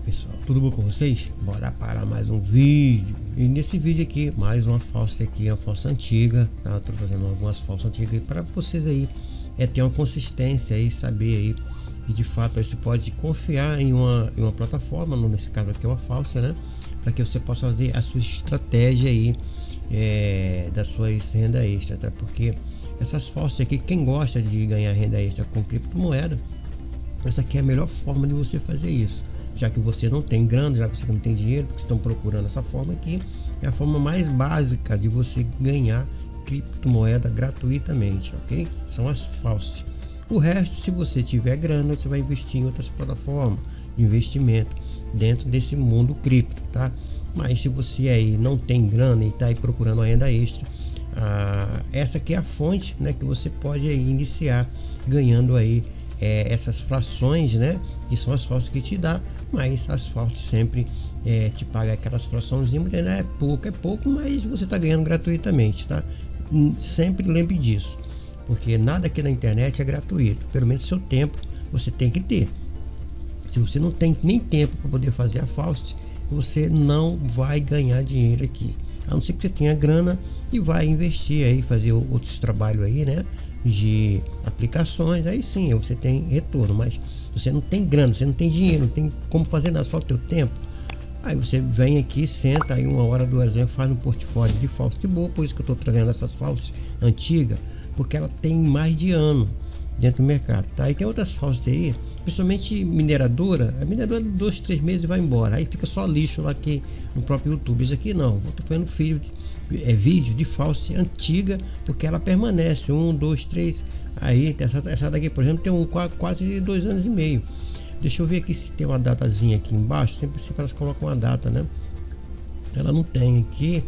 pessoal, tudo bom com vocês? Bora para mais um vídeo. E nesse vídeo aqui, mais uma falsa aqui, uma falsa antiga, tá? Tô trazendo algumas falsas antigas para vocês aí ter uma consistência aí, saber aí que de fato você pode confiar em uma plataforma, nesse caso aqui é uma falsa, né? Para que você possa fazer a sua estratégia aí das suas renda extra, tá? Porque essas falsas aqui, quem gosta de ganhar renda extra com criptomoeda, essa aqui é a melhor forma de você fazer isso, já que você não tem grana, já que você não tem dinheiro, porque estão procurando essa forma aqui, é a forma mais básica de você ganhar criptomoeda gratuitamente, ok? São as falsas. O resto, se você tiver grana, você vai investir em outras plataformas de investimento dentro desse mundo cripto, tá? Mas se você aí não tem grana e está aí procurando uma renda extra, essa aqui é a fonte, né, que você pode aí iniciar ganhando aí essas frações, né, que são as falsas que te dá, mas as falsas sempre te pagam aquelas fraçõezinhas, né? É pouco, mas você está ganhando gratuitamente, tá? Sempre lembre disso, porque nada aqui na internet é gratuito, pelo menos seu tempo você tem que ter. Se você não tem nem tempo para poder fazer a falsa, você não vai ganhar dinheiro aqui, a não ser que você tenha grana e vai investir aí, fazer outros trabalhos aí, né, de aplicações, aí sim você tem retorno. Mas você não tem grana, você não tem dinheiro, não tem como fazer nada, só o teu tempo. Aí você vem aqui, senta aí 1 hora, 2 horas, faz um portfólio de falsa de boa. Por isso que eu estou trazendo essas falsas antigas, porque ela tem mais de ano dentro do mercado, tá? E tem outras falsas aí, principalmente mineradora. A mineradora 2, 3 meses vai embora, aí fica só lixo lá aqui no próprio YouTube. Isso aqui não, eu tô fazendo vídeo de falsa antiga, porque ela permanece 1, 2, 3. Aí essa daqui, por exemplo, tem quase 2 anos e meio. Deixa eu ver aqui se tem uma datazinha aqui embaixo. Sempre elas colocam uma data, né? Ela não tem aqui,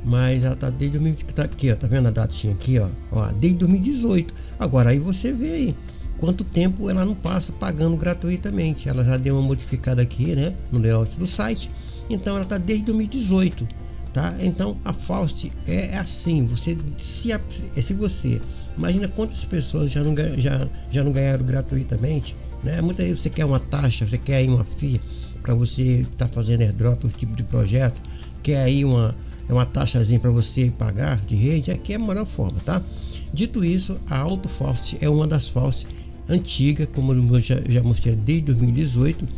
mas ela tá desde 2020, tá aqui, ó, tá vendo a datinha aqui, ó, desde 2018. Agora aí você vê aí quanto tempo ela não passa pagando gratuitamente. Ela já deu uma modificada aqui, né, no layout do site. Então ela tá desde 2018, tá? Então a falsa é assim, se você imagina quantas pessoas já não ganharam gratuitamente, né? Muitas vezes você quer uma taxa, você quer aí uma FII para você estar fazendo airdrop, esse tipo de projeto, quer aí uma taxazinha para você pagar de rede. Aqui é a melhor forma, tá? Dito isso, a AutoFalsa é uma das falsas antigas, como eu já mostrei, desde 2018,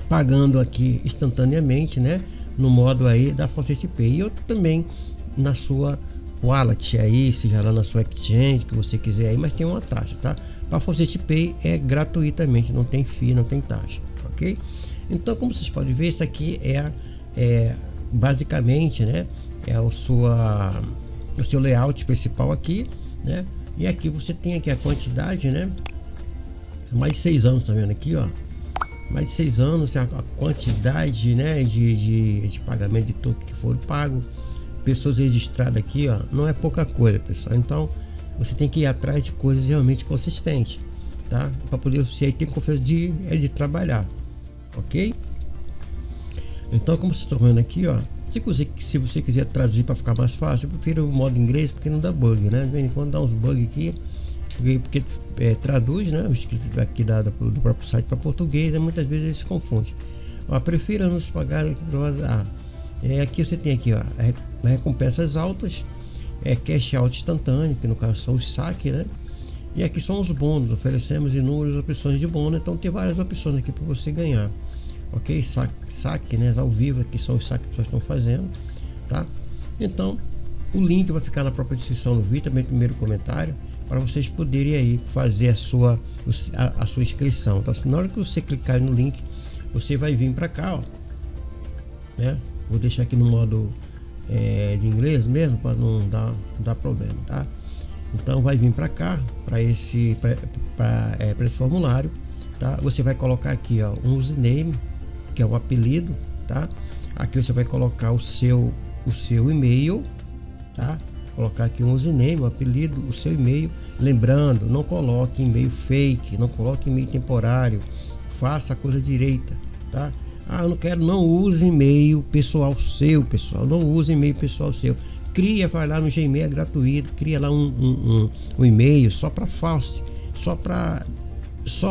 pagando aqui instantaneamente, né, no modo aí da Faucet Pay, e outro também na sua wallet aí, seja lá na sua exchange que você quiser aí, mas tem uma taxa, tá? Para Faucet Pay é gratuitamente, não tem FII, não tem taxa, ok? Então, como vocês podem ver, isso aqui basicamente, né, é o seu layout principal aqui, né? E aqui você tem aqui a quantidade, né? Mais de 6 anos, tá vendo aqui, ó? Mais de 6 anos a quantidade, né, de pagamento de token que foram pago, pessoas registradas aqui, ó, não é pouca coisa, pessoal. Então você tem que ir atrás de coisas realmente consistentes, tá? Para poder você aí ter confiança de trabalhar, ok? Então, como vocês estão vendo aqui, ó, se você quiser traduzir para ficar mais fácil, eu prefiro o modo inglês, porque não dá bug, né? De vez em quando dá uns bugs aqui, porque traduz, né, o escrito aqui do próprio site para português, e muitas vezes eles se confundem. Ó, prefira nos pagar aqui você tem aqui, ó, recompensas altas, cash out instantâneo, que no caso são os saques, né? E aqui são os bônus, oferecemos inúmeras opções de bônus, então tem várias opções aqui para você ganhar. Ok, saque, né, ao vivo, aqui são os saques que vocês estão fazendo, tá? Então o link vai ficar na própria descrição do vídeo, também no primeiro comentário, para vocês poderem aí fazer a sua inscrição. Então, na hora que você clicar no link, você vai vir para cá, ó, né? Vou deixar aqui no modo de inglês mesmo, para não dar problema, tá? Então vai vir para cá, para esse formulário, tá? Você vai colocar aqui, ó, um username, que é o apelido, tá? Aqui você vai colocar o seu e-mail, tá? Colocar aqui um username, um apelido, o seu e-mail. Lembrando, não coloque e-mail fake, não coloque e-mail temporário, faça a coisa direita, tá? Eu não quero, não use e-mail pessoal seu, pessoal, não use e-mail pessoal seu. Vai lá no Gmail, é gratuito, cria lá um e-mail só para falsa, só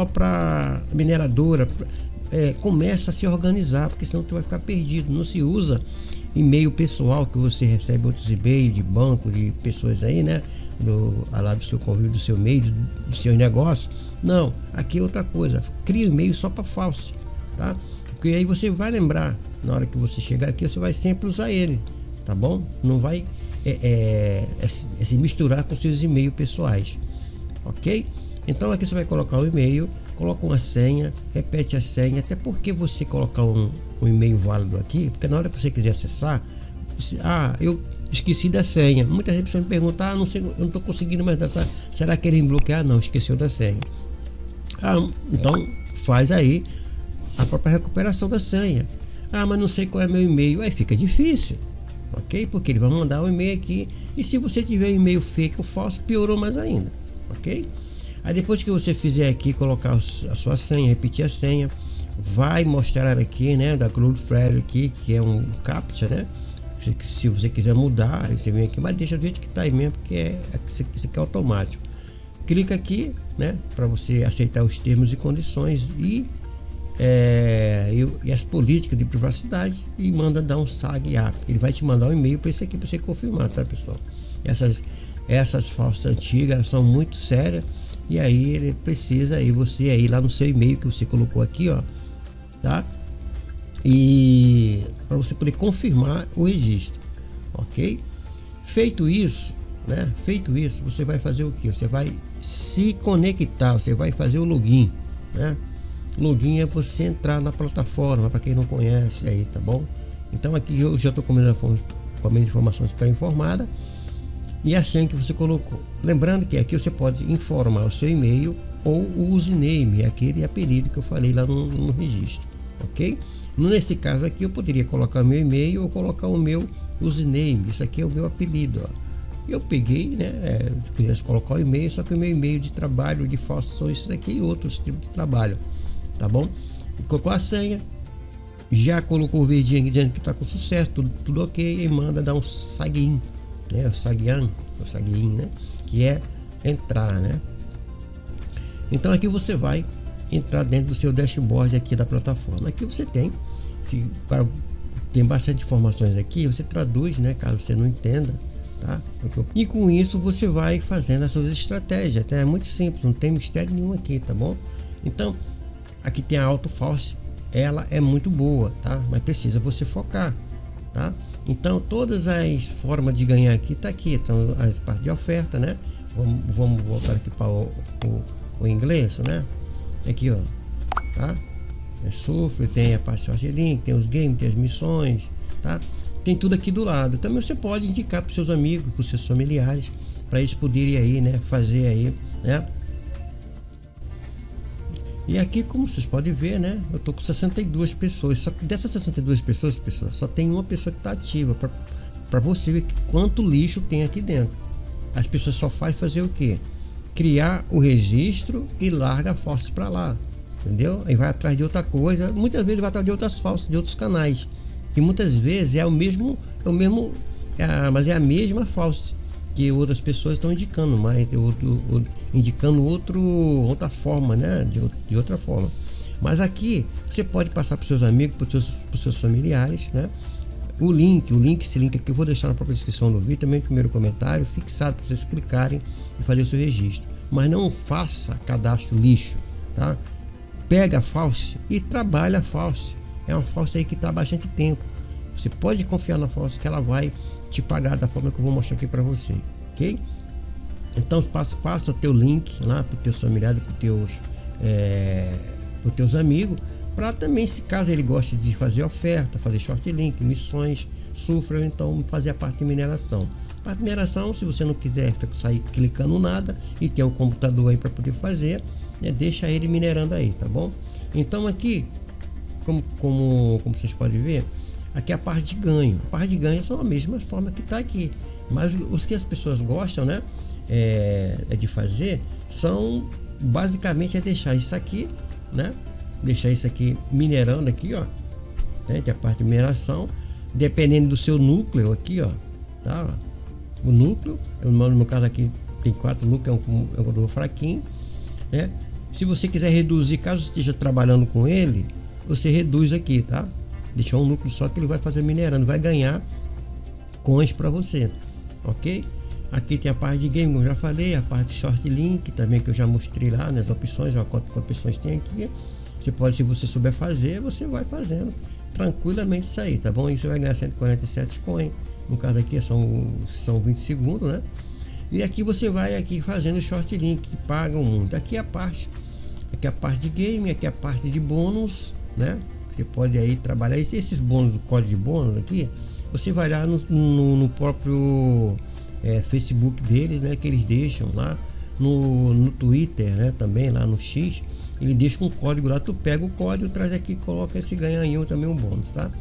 para mineradora, começa a se organizar, porque senão tu vai ficar perdido. Não se usa e-mail pessoal que você recebe outros e-mails de banco, de pessoas aí, né? Lá do seu convívio, do seu meio, do seu negócio. Não, aqui é outra coisa. Cria e-mail só para falso, tá? Porque aí você vai lembrar, na hora que você chegar aqui, você vai sempre usar ele, tá bom? Não vai se misturar com seus e-mails pessoais, ok? Então aqui você vai colocar o e-mail, coloca uma senha, repete a senha, até porque você colocar um e-mail válido aqui, porque na hora que você quiser acessar, eu esqueci da senha. Muitas vezes a pessoa me pergunta, não sei, eu não estou conseguindo mais dessa, será que ele me bloquear? Não, esqueceu da senha. Então faz aí a própria recuperação da senha. Mas não sei qual é meu e-mail, aí fica difícil, ok? Porque ele vai mandar um e-mail aqui, e se você tiver um e-mail fake ou falso, piorou mais ainda, ok? Aí depois que você fizer aqui, colocar a sua senha, repetir a senha, vai mostrar aqui, né, da Cloudflare aqui, que é um captcha, né? Se você quiser mudar, você vem aqui, mas deixa do jeito que tá aí mesmo, porque isso aqui é automático. Clica aqui, né, para você aceitar os termos e condições e as políticas de privacidade, e manda dar um SAG app. Ele vai te mandar um e-mail para isso aqui para você confirmar, tá, pessoal? Essas falsas antigas são muito sérias, e aí ele precisa aí você aí lá no seu e-mail que você colocou aqui, ó, tá? E para você poder confirmar o registro, ok? Feito isso, né? Feito isso, você vai fazer o que? Você vai se conectar, você vai fazer o login, né? Login é você entrar na plataforma, para quem não conhece aí, tá bom? Então aqui eu já estou com as minhas informações pré-informadas e a senha que você colocou. Lembrando que aqui você pode informar o seu e-mail ou o username, aquele apelido que eu falei lá no registro, ok? Nesse caso aqui eu poderia colocar o meu e-mail ou colocar o meu username. Isso aqui é o meu apelido, ó. Eu peguei, né? Se quisesse colocar o e-mail, só que o meu e-mail de trabalho de falso são esses aqui e outros tipos de trabalho, tá bom? E colocou a senha, já colocou o verdinho aqui dizendo que está com sucesso, tudo ok, e manda dar um SAGIN, né? O SAGIN, né? Que é entrar, né? Então aqui você vai entrar dentro do seu dashboard aqui da plataforma. Aqui você tem bastante informações aqui, você traduz, né, caso você não entenda, tá? E com isso você vai fazendo as suas estratégias. Até é muito simples, não tem mistério nenhum aqui, tá bom? Então aqui tem a AutoFalse, ela é muito boa, tá? Mas precisa você focar, tá? Então todas as formas de ganhar aqui tá aqui, então as partes de oferta, né? Vamos voltar aqui para o inglês, né? Aqui, ó, tá? Surf, tem a parte de link, tem os games, tem as missões, tá? Tem tudo aqui do lado. Também você pode indicar para os seus amigos, para os seus familiares, para eles poderem aí, né, fazer aí, né? E aqui, como vocês podem ver, né, eu tô com 62 pessoas. Só que dessas 62 pessoas, só tem uma pessoa que está ativa, para você ver quanto lixo tem aqui dentro. As pessoas só fazem fazer o quê? Criar o registro e larga a falsa para lá, entendeu? Aí vai atrás de outra coisa, muitas vezes vai atrás de outras falsas, de outros canais, que muitas vezes mas é a mesma falsa que outras pessoas estão indicando, mas indicando outra forma, né? De outra forma. Mas aqui você pode passar para os seus amigos, para os seus familiares, né? Esse link aqui eu vou deixar na própria descrição do vídeo, também no primeiro comentário, fixado para vocês clicarem e fazer o seu registro. Mas não faça cadastro lixo, tá? Pega a falsa e trabalha a falsa. É uma falsa aí que está há bastante tempo. Você pode confiar na falsa que ela vai te pagar da forma que eu vou mostrar aqui para você, ok? Então passa o teu link lá para os teus familiares, para os teus amigos, para também, se caso ele goste de fazer oferta, fazer short link, missões, sofra, então fazer a parte de mineração. A parte de mineração, se você não quiser sair clicando nada e tem um computador aí para poder fazer, né, deixa ele minerando aí, tá bom? Então aqui, como vocês podem ver, aqui é a parte de ganho. A parte de ganho são a mesma forma que está aqui, mas os que as pessoas gostam, né, de fazer, são basicamente deixar isso aqui, né? Deixar isso aqui minerando aqui, ó, né? Tem a parte de mineração, dependendo do seu núcleo aqui, ó, tá? O núcleo, no meu caso aqui tem 4 núcleos, é um fraquinho, né? Se você quiser reduzir, caso você esteja trabalhando com ele, você reduz aqui, tá? Deixar um núcleo só que ele vai fazer minerando, vai ganhar coins para você, ok? Aqui tem a parte de game, como eu já falei, a parte de short link também, que eu já mostrei lá nas opções, ó, quantas opções tem aqui. Você pode, se você souber fazer, você vai fazendo tranquilamente isso aí, tá bom? E você vai ganhar 147 coins, no caso aqui são 20 segundos, né? E aqui você vai aqui fazendo short link, que pagam muito. Aqui é a parte de game, aqui é a parte de bônus, né? Você pode aí trabalhar esses bônus, o código de bônus aqui, você vai lá no próprio Facebook deles, né? Que eles deixam lá no Twitter, né? Também lá no X, ele deixa um código lá, tu pega o código, traz aqui, coloca esse ganha aí também um bônus, tá?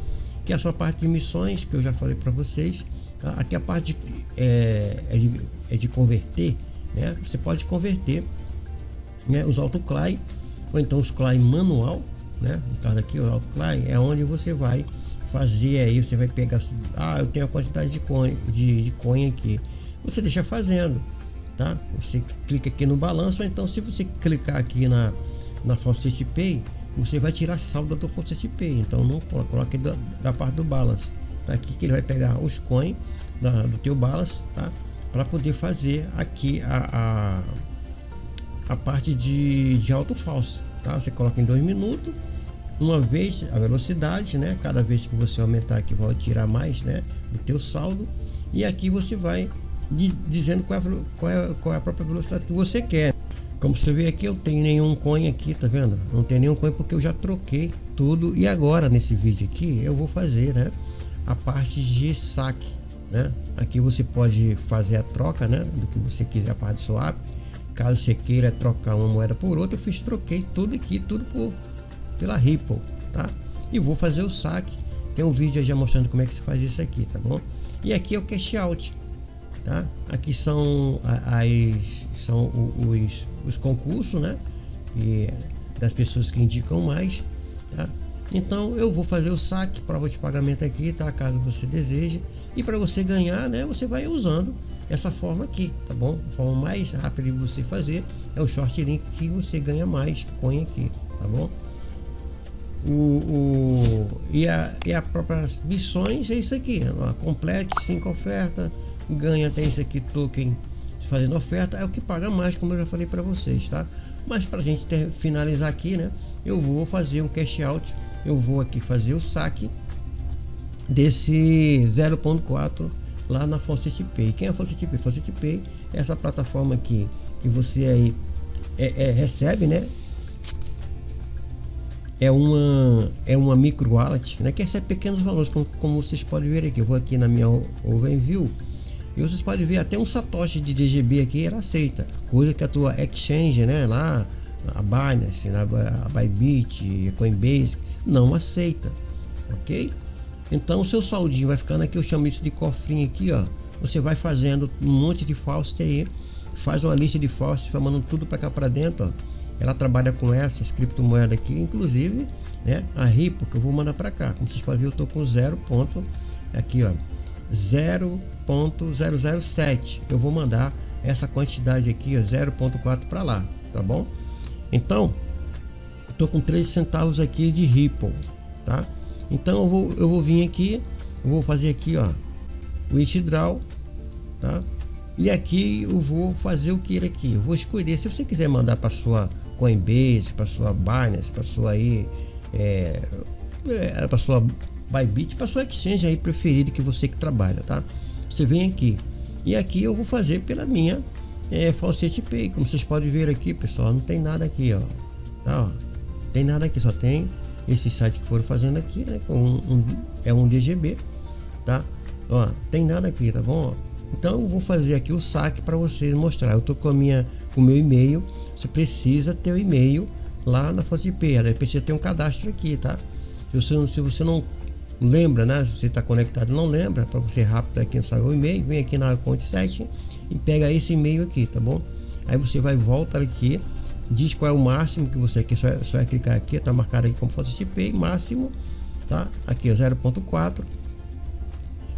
Que é a sua parte de missões, que eu já falei para vocês, tá? Aqui a parte de converter, né? Você pode converter, né, os autoclay ou então os clay manual, né? No caso aqui o autoclay é onde você vai fazer aí, você vai pegar, eu tenho a quantidade de coin aqui, você deixa fazendo, tá? Você clica aqui no balanço, ou então se você clicar aqui na Faucet Pay, você vai tirar saldo do Faucet Pay, então não coloque da parte do balance, tá? Aqui que ele vai pegar os coins do teu balance, tá? Para poder fazer aqui a parte de auto falso, tá? Você coloca em 2 minutos, uma vez a velocidade, né? Cada vez que você aumentar aqui vai tirar mais, né, do teu saldo, e aqui você vai dizendo qual é a própria velocidade que você quer. Como você vê aqui, eu tenho nenhum coin aqui, tá vendo? Não tem nenhum coin porque eu já troquei tudo, e agora nesse vídeo aqui eu vou fazer, né, a parte de saque, né? Aqui você pode fazer a troca, né, do que você quiser, a parte de swap. Caso você queira trocar uma moeda por outra, troquei tudo aqui, tudo pela Ripple, tá? E vou fazer o saque. Tem um vídeo aí já mostrando como é que se faz isso aqui, tá bom? E aqui é o cash out, tá? Aqui são os concursos, né? E das pessoas que indicam mais, tá? Então eu vou fazer o saque, prova de pagamento aqui, tá? Caso você deseje. E para você ganhar, né? Você vai usando essa forma aqui, tá bom? A forma mais rápida de você fazer é o short link, que você ganha mais coin aqui, tá bom? E a própria missões é isso aqui, ó, complete 5 ofertas, ganha até isso aqui, token fazendo oferta, é o que paga mais, como eu já falei para vocês, tá? Mas para a gente finalizar aqui, né, eu vou fazer um cash out, eu vou aqui fazer o saque desse 0.4 lá na Faucet Pay. Quem é a Faucet Pay? Faucet Pay é essa plataforma aqui que você aí recebe, né? É uma micro wallet, né, que recebe pequenos valores, como vocês podem ver aqui. Eu vou aqui na minha overview e vocês podem ver até um satoshi de DGB aqui, ela aceita, coisa que a tua exchange, né, lá a Binance, a Bybit, a Coinbase não aceita, ok? Então o seu saldinho vai ficando aqui, eu chamo isso de cofrinho aqui, ó. Você vai fazendo um monte de Faucet aí, faz uma lista de Faucet, vai mandando tudo para cá para dentro, ó. Ela trabalha com essas criptomoedas aqui, inclusive, né, a Ripple, que eu vou mandar para cá. Como vocês podem ver, eu tô com 0.007. Eu vou mandar essa quantidade aqui, ó, 0.4 para lá, tá bom? Então, eu tô com 13 centavos aqui de Ripple, tá? Então eu vou vir aqui, eu vou fazer aqui, ó, o withdraw, tá? E aqui eu vou fazer o que aqui, eu vou escolher, se você quiser mandar para sua Coinbase, para sua Binance, para sua aí, para sua Bybit, para sua exchange aí preferida que você que trabalha, tá? Você vem aqui e aqui eu vou fazer pela minha Faucet Pay. Como vocês podem ver aqui, pessoal, não tem nada aqui, ó, tá? Ó, tem nada aqui, só tem esse site que foram fazendo aqui, né? Um DGB, tá? Ó, tem nada aqui, tá bom? Então eu vou fazer aqui o saque para vocês mostrar. Eu tô com o meu e-mail. Você precisa ter o e-mail lá na Faucet Pay. Ela precisa ter um cadastro aqui, tá? Se você não lembra, né? Se você está conectado, não lembra, para você rápido aqui não sabe o e-mail, vem aqui na Account Setting e pega esse e-mail aqui, tá bom? Aí você vai voltar aqui, diz qual é o máximo que você quer, só é clicar aqui, tá marcado aqui como Faucet Pay, máximo, tá? Aqui é 0.4.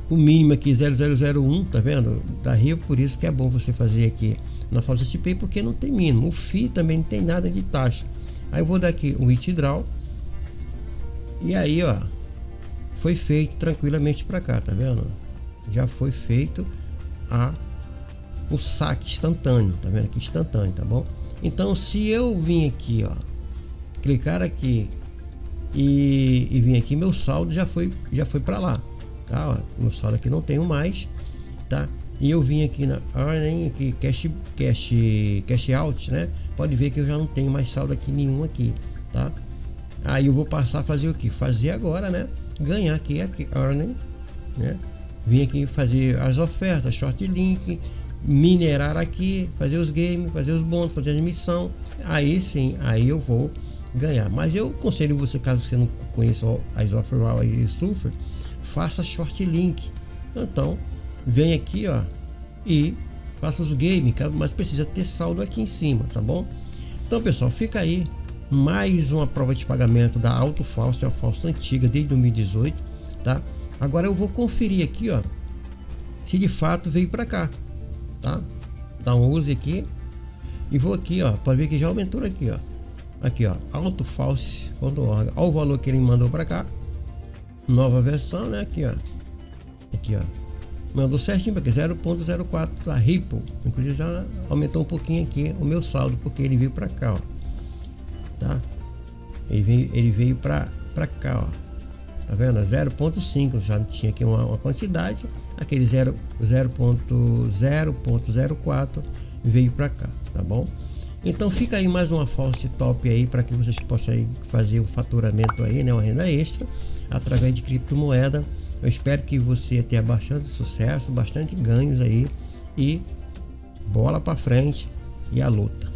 O mínimo aqui 0,001, tá vendo? Da Rio, por isso que é bom você fazer aqui na Faucet Pay, porque não tem mínimo. O FII também não tem nada de taxa. Aí eu vou dar aqui o withdraw, E aí, ó, foi feito tranquilamente para cá, tá vendo? Já foi feito o saque instantâneo, tá vendo aqui, instantâneo, tá bom? Então, se eu vim aqui, ó, clicar aqui e vim aqui, meu saldo já foi para lá, tá? Ó, meu saldo aqui não tenho mais, tá? E eu vim aqui na earning, aqui cash out, né? Pode ver que eu já não tenho mais saldo aqui nenhum aqui, tá? Aí eu vou passar a fazer o que? Fazer agora, né? Ganhar aqui earning, né? Vim aqui fazer as ofertas, short link, minerar aqui, fazer os games, fazer os bônus, fazer a admissão. Aí sim, aí eu vou ganhar. Mas eu aconselho você, caso você não conheça as Offerwall e Sulfur, faça short link. Então, vem aqui, ó, e faça os games, mas precisa ter saldo aqui em cima, tá bom? Então, pessoal, fica aí mais uma prova de pagamento da Auto Fausto, é uma Fausto antiga desde 2018, tá? Agora eu vou conferir aqui, ó, se de fato veio para cá, tá? Dá um use aqui e vou aqui, ó, pode ver que já aumentou aqui, ó. Aqui, ó, autofausto.org. Olha o valor que ele mandou para cá. Nova versão, né? Aqui, ó. Aqui, ó. Mandou certinho para aqui, 0.04 da Ripple. Inclusive já aumentou um pouquinho aqui o meu saldo, porque ele veio para cá, ó. Tá? Ele veio para cá, ó. Tá vendo? 0.5, já tinha aqui uma quantidade. Aquele 0.04 veio para cá, tá bom? Então fica aí mais uma Fausto top aí para que vocês possam aí fazer o faturamento aí, né? Uma renda extra através de criptomoeda. Eu espero que você tenha bastante sucesso, bastante ganhos aí e bola para frente e a luta.